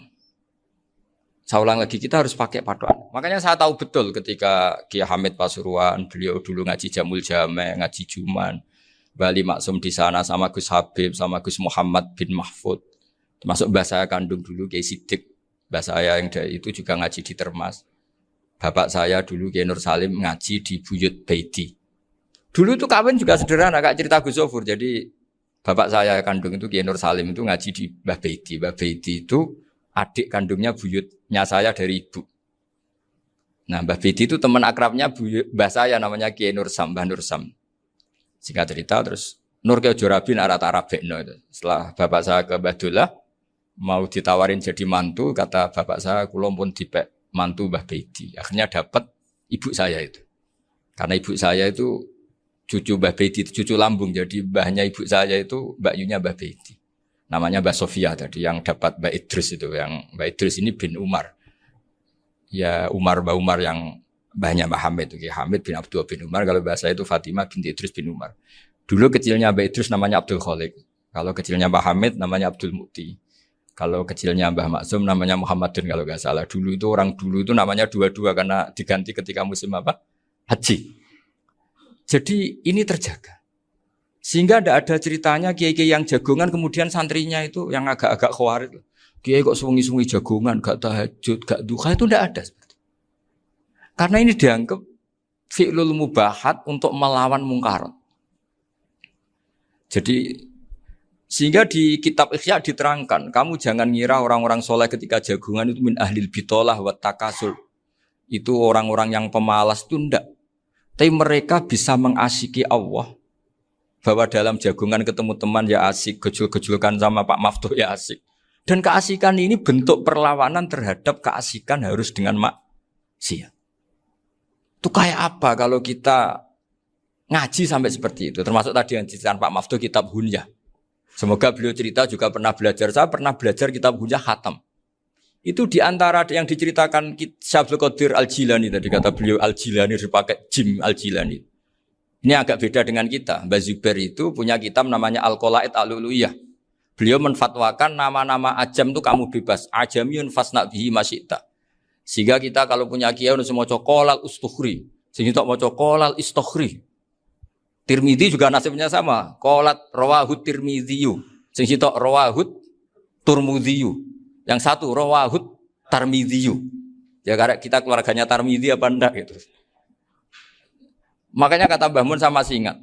Saya ulang lagi, kita harus pakai patokan. Makanya saya tahu betul ketika Kiai Hamid Pasuruan, beliau dulu ngaji Jamul Jame, ngaji Juman, Bali Maksum di sana sama Gus Habib, sama Gus Muhammad bin Mahfud. Termasuk mbah saya kandung dulu Kiai Sidik, mbah saya yang dari itu juga ngaji di Termas. Bapak saya dulu Kiai Nur Salim ngaji di Buyut Baiti. Dulu itu kawin juga sederhana, kayak cerita Gus Zofur. Jadi bapak saya kandung itu Kiai Nur Salim itu ngaji di Mbah Baiti. Mbah Baiti itu adik kandungnya buyutnya saya dari ibu. Nah, Mbah Bedi itu teman akrabnya mbah saya namanya Kiai Nursam, Mbah Nursam. Singkat cerita terus Nur ke Jorabi arabekno itu. Setelah bapak saya ke Mbah Dullah mau ditawarin jadi mantu, kata bapak saya kula pun dipek mantu Mbah Bedi. Akhirnya dapat ibu saya itu. Karena ibu saya itu cucu Mbah Bedi, cucu lambung. Jadi mbahnya ibu saya itu Mbak Yunya Mbah Bedi. Namanya Mbah Sofia tadi yang dapat Mbah Idris itu. Yang Mbah Idris ini bin Umar. Ya Mbah Umar yang mbahnya Mbah Hamid itu. Hamid bin Abdul bin Umar. Kalau bahasa itu Fatimah binti Idris bin Umar. Dulu kecilnya Mbah Idris namanya Abdul Khalik. Kalau kecilnya Mbah Hamid namanya Abdul Mukti. Kalau kecilnya Mbah Maksum namanya Muhammadun kalau nggak salah. Dulu itu orang dulu itu namanya dua-dua karena diganti ketika musim apa? Haji. Jadi ini terjaga. Sehingga tidak ada ceritanya kiai-kiai yang jagongan kemudian santrinya itu yang agak-agak khawatir. Kiai kok sungi-sungi jagongan, gak tahajud, gak duha, itu tidak ada. Karena ini dianggap fi'lul mubahat untuk melawan mungkarat. Jadi sehingga di kitab Ihya diterangkan, kamu jangan ngira orang-orang soleh ketika jagungan itu min ahlil bitolah wa takasul. Itu orang-orang yang pemalas itu enggak. Tapi mereka bisa mengasyiki Allah. Bahwa dalam jagungan ketemu teman ya asik, gejul-gejulkan sama Pak Maftuh ya asik. Dan keasikan ini bentuk perlawanan terhadap keasikan harus dengan maksiat. Itu kayak apa kalau kita ngaji sampai seperti itu. Termasuk tadi yang diceritakan Pak Maftuh kitab Hunyah. Semoga beliau cerita juga pernah belajar. Saya pernah belajar kitab Hunyah khatam. Itu diantara yang diceritakan Syabdul Qadir Al-Jilani tadi kata beliau Al-Jilani dipakai Jim Al-Jilani. Ini agak beda dengan kita. Mbah Zubair itu punya kitab namanya Al-Qolaid Al-Uluyah. Beliau menfatwakan nama-nama ajam itu kamu bebas. Ajamiyun fasna bihi masyita. Sehingga kita kalau punya kiai harus mau qolal ustukhri. Sehingga mau qolal istukhri. Tirmidzi juga nasibnya sama. Qolat rawahut Tirmidziyu. Sehingga rawahut Turmudziyu. Yang satu rawahut Tarmidziyu. Ya karena kita keluarganya Tarmidzi apa enggak gitu. Makanya kata Mbah Mun sama masih ingat.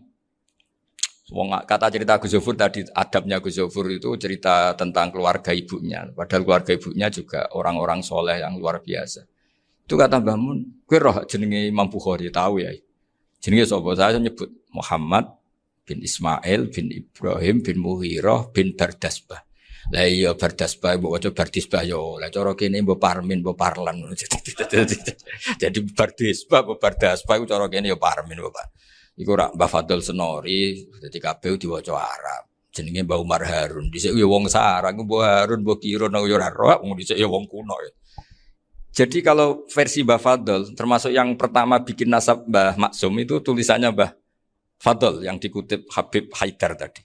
Kata cerita Gus Zofur tadi, adabnya Gus Zofur itu cerita tentang keluarga ibunya. Padahal keluarga ibunya juga orang-orang soleh yang luar biasa. Itu kata Mbah Mun, kowe roh jenenge Imam Bukhari tahu ya. Jenenge sapa? Saya nyebut Muhammad bin Ismail bin Ibrahim bin Mughirah bin Bardasbah. Lah iya Bardasbah mbok waca Bardisbah yo. Lah cara kene mbok Parmin mbok Parlan. Jadi Bardisbah mbok Bardasbah iku cara kene yo Parmin mbok. Iku rak Mbah Fadl Senori, dadi kabeh diwaca Arab. Jenenge Mbah Umar Harun. Dhisik yo wong Sarang, Mbah Harun, Mbah Kiro nang yo ora roh, dhisik yo wong kuno. Jadi kalau versi Mbah Fadl, termasuk yang pertama bikin nasab Mbah Maksum itu tulisannya Mbah Fadl yang dikutip Habib Haidar tadi.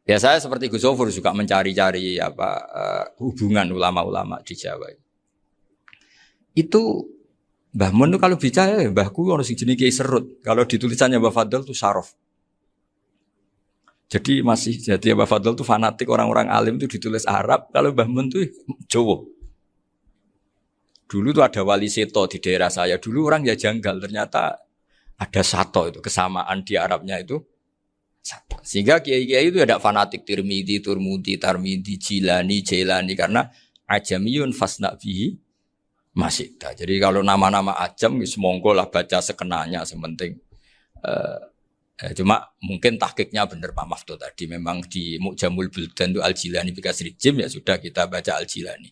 Ya saya seperti Gus Zofur juga mencari-cari hubungan ulama-ulama di Jawa. Itu Mbah Mun itu kalau bicara, mbahku harus jenis Kiai Serut. Kalau ditulisannya Mbah Fadl itu Sarof. Jadi Mbah Fadl itu fanatik orang-orang alim itu ditulis Arab. Kalau Mbah Mun itu Jawa. Dulu itu ada wali seto di daerah saya. Dulu orang ya janggal. Ternyata ada sato itu kesamaan di Arabnya itu. Sato. Sehingga kiai-kiai itu ada fanatik Tirmidzi, Turmudi, Tarmidi, Jilani, Jailani karena ajamiyun fasna bihi masih. Jadi kalau nama-nama ajam semonggo lah baca sekenanya sementing. Cuma mungkin tahqiqnya benar Pak Maftuh tadi memang di Mu'jamul Buldan itu Al-Jilani Bikasri Jim ya sudah kita baca Al-Jilani.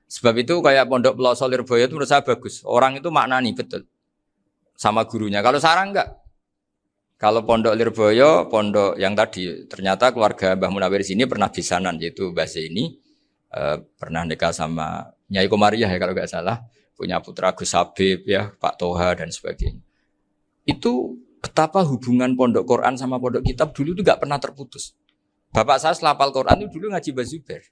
Sebab itu kayak Pondok Pelosok Lirboyo itu menurut saya bagus. Orang itu maknani betul sama gurunya. Kalau Sarang enggak. Kalau Pondok Lirboyo, pondok yang tadi ternyata keluarga Mbah Munawir sini pernah bisanan yaitu Mbah Zaini pernah nikah sama Nyai Komariah ya kalau nggak salah, punya putra Gus Habib ya, Pak Toha dan sebagainya. Itu betapa hubungan pondok Quran sama pondok kitab dulu itu nggak pernah terputus. Bapak saya setelah hafal Quran itu dulu ngaji Mbah Zubair.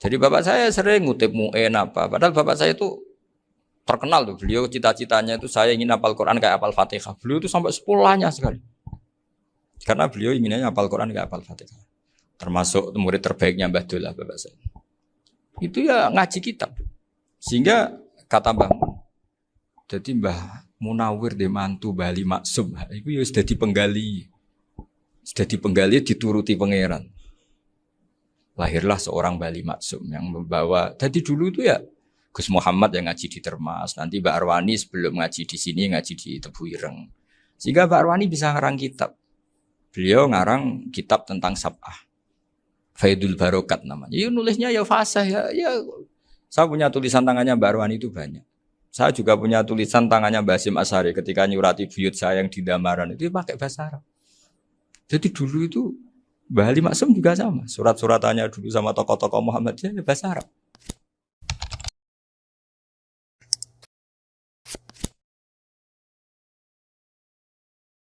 Jadi bapak saya sering ngutip mu'en apa, padahal bapak saya itu terkenal tuh, beliau cita-citanya itu saya ingin hafal Quran kayak hafal Fatihah. Beliau itu sampai sepulahnya sekali. Karena beliau inginnya hafal Quran kayak hafal Fatihah. Termasuk murid terbaiknya Mbah Dullah bapak saya. Itu ya ngaji kitab. Sehingga kata Mbah Mun, jadi Mbah Munawir de mantu Bali Maksum, itu ya sudah dipenggali. Sudah dipenggali dituruti pangeran. lahirlah seorang Bali Maksum yang membawa. Jadi dulu itu ya Gus Muhammad yang ngaji di Termas, nanti Mbak Arwani sebelum ngaji di sini ngaji di Tebu Ireng. Sehingga Mbak Arwani bisa ngarang kitab. Beliau ngarang kitab tentang Sab'ah. Faidul Barokat namanya. Ya nulisnya ya fasih ya. Saya punya tulisan tangannya Mbak Arwani itu banyak. Saya juga punya tulisan tangannya Mbak Hasyim Asy'ari ketika nyurati buyut saya yang di Damaran itu pakai bahasa Arab. Jadi dulu itu Mbah Ali Maksum juga sama. Surat-suratannya dulu sama tokoh-tokoh Muhammadiyah ya bahasa Arab.